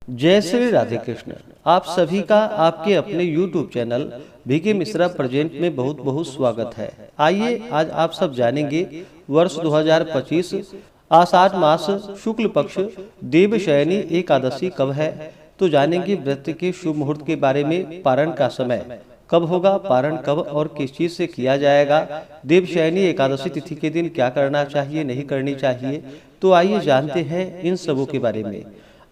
जय श्री राधे कृष्ण। आप सभी का आपके अपने YouTube channel BK Mishra present में बहुत बहुत स्वागत है। आइए आज आप सब जानेंगे वर्ष 2025 आषाढ़ मास शुक्ल पक्ष देवशयनी एकादशी कब है। तो जानेंगे व्रत के शुभ मुहूर्त के बारे में, पारण का समय कब होगा, पारण कब और किस चीज से किया जाएगा, देवशयनी एकादशी तिथि के दिन क्या करना चाहिए नहीं करनी चाहिए। तो आइए जानते हैं इन सबों के बारे में।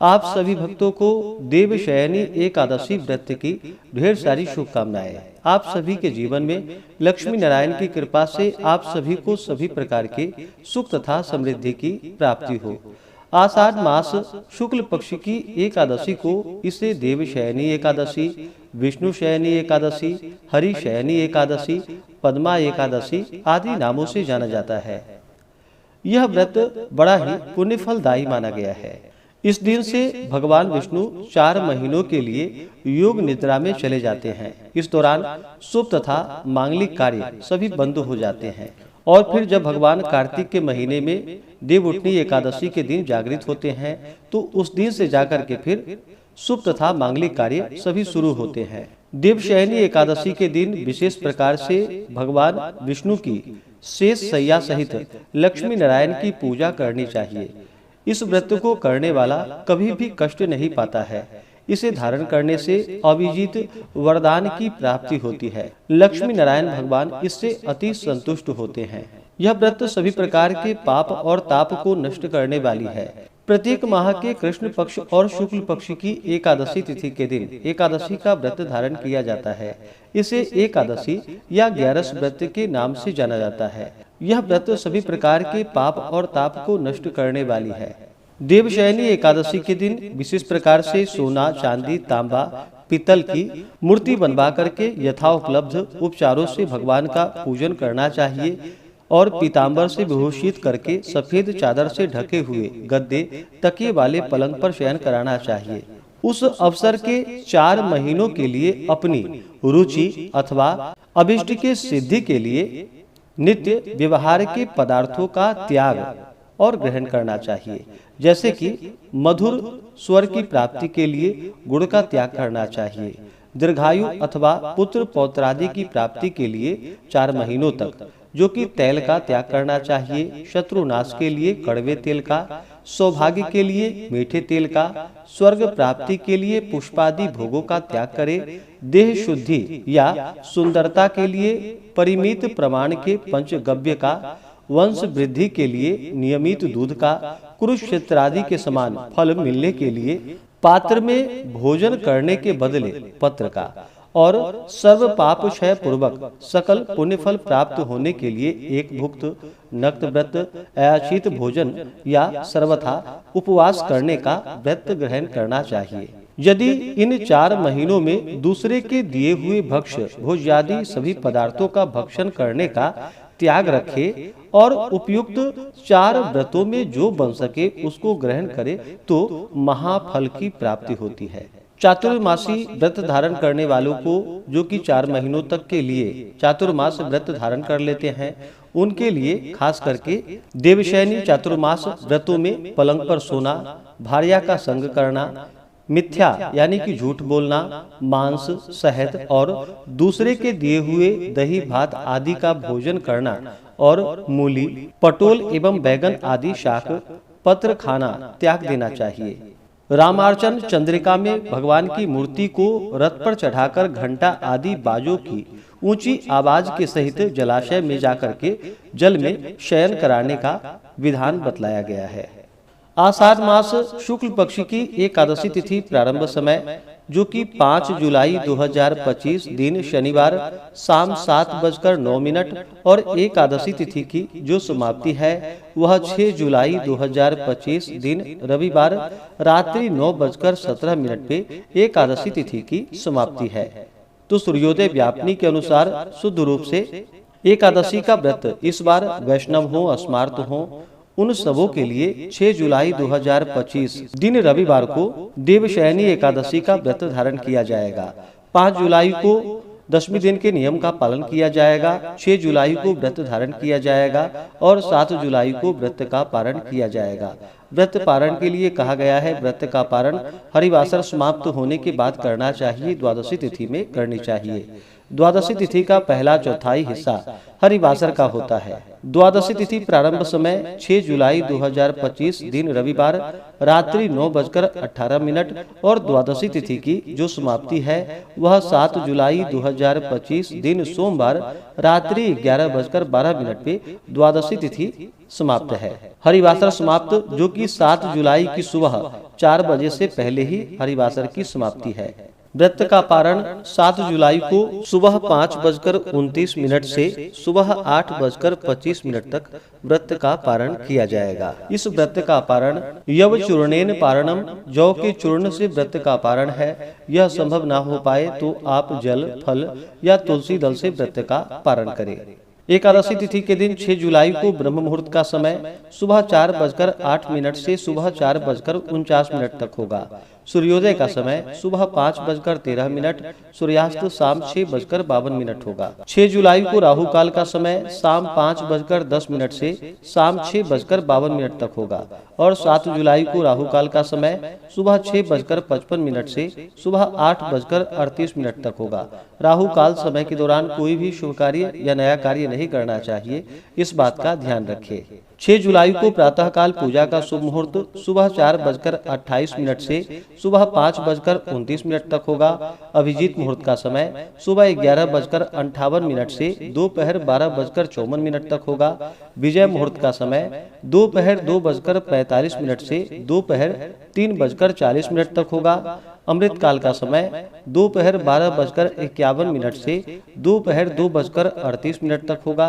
आप सभी भक्तों को देवशयनी एकादशी व्रत की ढेर सारी शुभकामनाएं। आप सभी के जीवन में लक्ष्मी नारायण की कृपा से आप सभी को सभी प्रकार के सुख तथा समृद्धि की प्राप्ति हो। आषाढ़ मास शुक्ल पक्ष की एकादशी को इसे देवशयनी एकादशी, विष्णु शयनी एकादशी, हरि शयनी एकादशी, पद्मा एकादशी आदि नामों से जाना जाता है। यह व्रत बड़ा ही पुण्य फलदायी माना गया है। इस दिन से भगवान विष्णु 4 महीनों के लिए योग निद्रा में चले जाते हैं। इस दौरान शुभ तथा मांगलिक कार्य सभी बंद हो जाते हैं और फिर जब भगवान कार्तिक के महीने में देवउठनी एकादशी के दिन जागृत होते हैं तो उस दिन से जाकर के फिर शुभ तथा मांगलिक कार्य सभी शुरू होते हैं। देवशयनी एकादशी के दिन विशेष प्रकार से भगवान विष्णु की शेष शैया सहित लक्ष्मी नारायण की पूजा करनी चाहिए। इस व्रत को करने वाला कभी भी कष्ट नहीं पाता है। इसे धारण करने से अभिजीत वरदान की प्राप्ति होती है। लक्ष्मी नारायण भगवान इससे अति संतुष्ट होते हैं। यह व्रत सभी प्रकार के पाप और ताप को नष्ट करने वाली है। प्रत्येक माह के कृष्ण पक्ष और शुक्ल पक्ष की एकादशी तिथि के दिन एकादशी का व्रत धारण किया जाता है। इसे एकादशी या 11 व्रत के नाम से जाना जाता है। यह व्रत सभी प्रकार के पाप और ताप को नष्ट करने वाली है। देवशयनी एकादशी के दिन विशेष प्रकार से सोना, चांदी, तांबा, पीतल की मूर्ति बनवा करके यथा उपलब्ध उपचारों से भगवान का पूजन करना चाहिए और पीताम्बर से विभूषित करके सफेद चादर से ढके हुए गद्दे तकिए वाले पलंग पर शयन कराना चाहिए। उस अवसर के 4 महीनों के लिए अपनी रुचि अथवा अभिष्ट के सिद्धि के लिए नित्य व्यवहार के पदार्थों का त्याग और ग्रहण करना चाहिए। जैसे कि मधुर स्वर की प्राप्ति के लिए गुड़ का त्याग करना चाहिए। दीर्घायु अथवा पुत्र पौत्रादि की प्राप्ति के लिए 4 महीनों तक जो कि तेल का त्याग करना चाहिए। शत्रुनाश के लिए कड़वे तेल का, सौभाग्य के लिए मीठे तेल का, स्वर्ग प्राप्ति के लिए पुष्पादि भोगों का त्याग करे। देह शुद्धि या सुंदरता के लिए परिमित प्रमाण के पंचगव्य का, वंश वृद्धि के लिए नियमित दूध का, कुरुक्षेत्र आदि के समान फल मिलने के लिए पात्र में भोजन करने के बदले पत्र का, और सर्व पाप क्षय पूर्वक सकल पुण्य फल प्राप्त होने के लिए एक भुक्त नक्त व्रत, अयाचित भोजन या सर्वथा उपवास करने का व्रत ग्रहण करना चाहिए। यदि इन 4 महीनों में दूसरे के दिए हुए भक्ष्य भोज्यादि सभी पदार्थों का भक्षण करने का त्याग रखे और उपयुक्त 4 व्रतों में जो बन सके उसको ग्रहण करे तो महाफल की प्राप्ति होती है। चातुर्मासी व्रत धारण करने वालों को जो कि 4 महीनों तक के लिए चातुर्मास व्रत धारण कर लेते हैं, उनके लिए खास करके देवशयनी चातुर्मास व्रतों में पलंग पर सोना, भार्या का संग करना, मिथ्या यानी कि झूठ बोलना, मांस, शहद और दूसरे के दिए हुए दही भात आदि का भोजन करना और मूली, पटोल एवं बैगन आदि शाक पत्र खाना त्याग देना चाहिए। रामार्चन चंद्रिका में भगवान की मूर्ति को रथ पर चढ़ाकर घंटा आदि बाजों की ऊंची आवाज के सहित जलाशय में जाकर के जल में शयन कराने का विधान बतलाया गया है। आषाढ़ मास शुक्ल पक्ष की एकादशी तिथि प्रारंभ समय जो कि 5 जुलाई 2025 दिन शनिवार शाम 7:09 और एकादशी तिथि की जो समाप्ति है वह 6 जुलाई 2025 दिन रविवार रात्रि 9:17 पे एकादशी तिथि की समाप्ति है। तो सूर्योदय व्यापनी के अनुसार शुद्ध रूप से एकादशी का व्रत इस बार वैष्णव हो, स्मार्त हो, उन सबों के लिए 6 जुलाई 2025 दिन रविवार को देवशयनी एकादशी का व्रत धारण किया जाएगा। 5 जुलाई को 10वें दिन के नियम का पालन किया जाएगा। 6 जुलाई को व्रत धारण किया जाएगा और 7 जुलाई को व्रत का पारण किया जाएगा। व्रत पारण के लिए कहा गया है। व्रत का पारण हरिवासर समाप्त होने के बाद करना चाहिए, द्वादशी तिथि में करनी चाहिए। द्वादशी तिथि का पहला चौथाई हिस्सा हरिवासर का होता है। द्वादशी तिथि प्रारंभ समय 6 जुलाई 2025 दिन रविवार रात्रि 9:18 और द्वादशी तिथि की जो समाप्ति है वह 7 जुलाई 2025 दिन सोमवार रात्रि 11:12 पे द्वादशी तिथि समाप्त है। हरिवासर समाप्त जो कि 7 जुलाई की सुबह 4 बजे से पहले ही हरिवासर की समाप्ति है। व्रत का पारण 7 जुलाई को सुबह 5:29 से सुबह 8:25 तक व्रत का पारण किया जाएगा। इस व्रत का पारण यव चूर्णेन पारणम, जौ के चूर्ण से व्रत का पारण है। यह संभव ना हो पाए तो आप जल, फल या तुलसी दल से व्रत का पारण करें। एकादशी तिथि के दिन 6 जुलाई को ब्रह्म मुहूर्त का समय सुबह 4:08 से सुबह 4:49 तक होगा। सूर्योदय का समय सुबह 5:13, सूर्यास्त शाम 6:52 होगा। 6 जुलाई को राहु काल का समय शाम 5:10 से शाम 6:52 तक होगा और 7 जुलाई को राहु काल का समय सुबह 6:55 से सुबह 8:38 तक होगा। राहु काल समय के दौरान कोई भी शुभ कार्य या नया कार्य नहीं करना चाहिए, इस बात का ध्यान रखें। 6 जुलाई को प्रातः काल पूजा का शुभ मुहूर्त सुबह 4:28 से सुबह 5:29 तक होगा। अभिजीत मुहूर्त का समय सुबह 11:58 से दोपहर 12:54 तक होगा। विजय मुहूर्त का समय दोपहर 2:45 से दोपहर 3:40 तक होगा। अमृत काल का समय दोपहर 12:51 से दोपहर 2:38 तक होगा।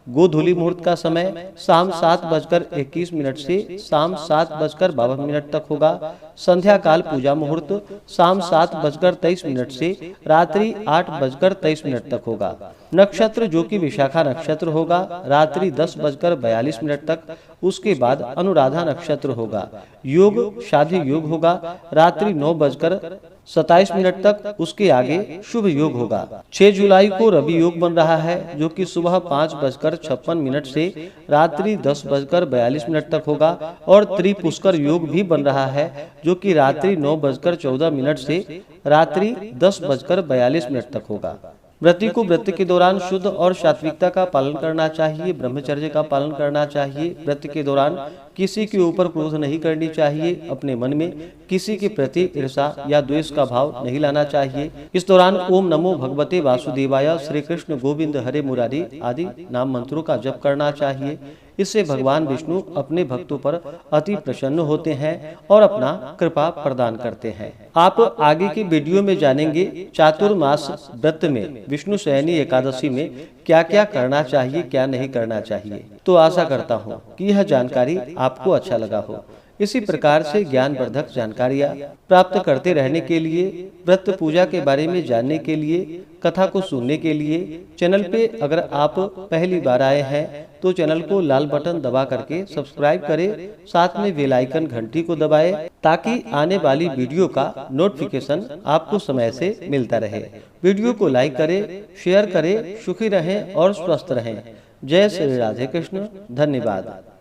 गोधूली मुहूर्त का समय शाम 7:21 से शाम 7:52 तक होगा। संध्या काल पूजा मुहूर्त शाम 7:23 से रात्रि 8:23 तक होगा। नक्षत्र जो कि विशाखा नक्षत्र होगा रात्रि 10:42 तक। उसके बाद अनुराधा नक्षत्र होगा। योग शादी योग होगा रात्रि 9:27 तक। उसके आगे शुभ योग होगा। 6 जुलाई को रवि योग बन रहा है जो कि सुबह 5:56 से रात्रि 10:42 तक होगा और त्रिपुष्कर योग भी बन रहा है जो कि रात्रि 9:14 से रात्रि 10:42 तक होगा। व्रती को व्रत के दौरान शुद्ध और सात्विकता का पालन करना चाहिए, ब्रह्मचर्य का पालन करना चाहिए। व्रत के दौरान किसी के ऊपर क्रोध नहीं करनी चाहिए। अपने मन में किसी के प्रति ईर्षा या द्वेष का भाव नहीं लाना चाहिए। इस दौरान ओम नमो भगवते वासुदेवाय, श्री कृष्ण गोविंद हरे मुरारी आदि नाम मंत्रों का जप करना चाहिए। इससे भगवान विष्णु अपने भक्तों पर अति प्रसन्न होते हैं और अपना कृपा प्रदान करते हैं। आप आगे की वीडियो में जानेंगे चातुर्मास व्रत में विष्णु शयनी एकादशी में क्या क्या करना चाहिए, क्या नहीं करना चाहिए। तो आशा करता हूँ कि यह जानकारी आपको अच्छा लगा हो। इसी प्रकार से ज्ञानवर्धक जानकारियाँ प्राप्त करते रहने के लिए, व्रत पूजा के बारे में जानने के लिए, कथा को सुनने के लिए चैनल पे अगर आप पहली बार आए हैं तो चैनल को लाल बटन दबा करके सब्सक्राइब करें, साथ में बेल आइकन घंटी को दबाएं ताकि आने वाली वीडियो का नोटिफिकेशन आपको समय से मिलता रहे। वीडियो को लाइक करें, शेयर करें। सुखी रहें और स्वस्थ रहें। जय श्री राधे कृष्ण। धन्यवाद।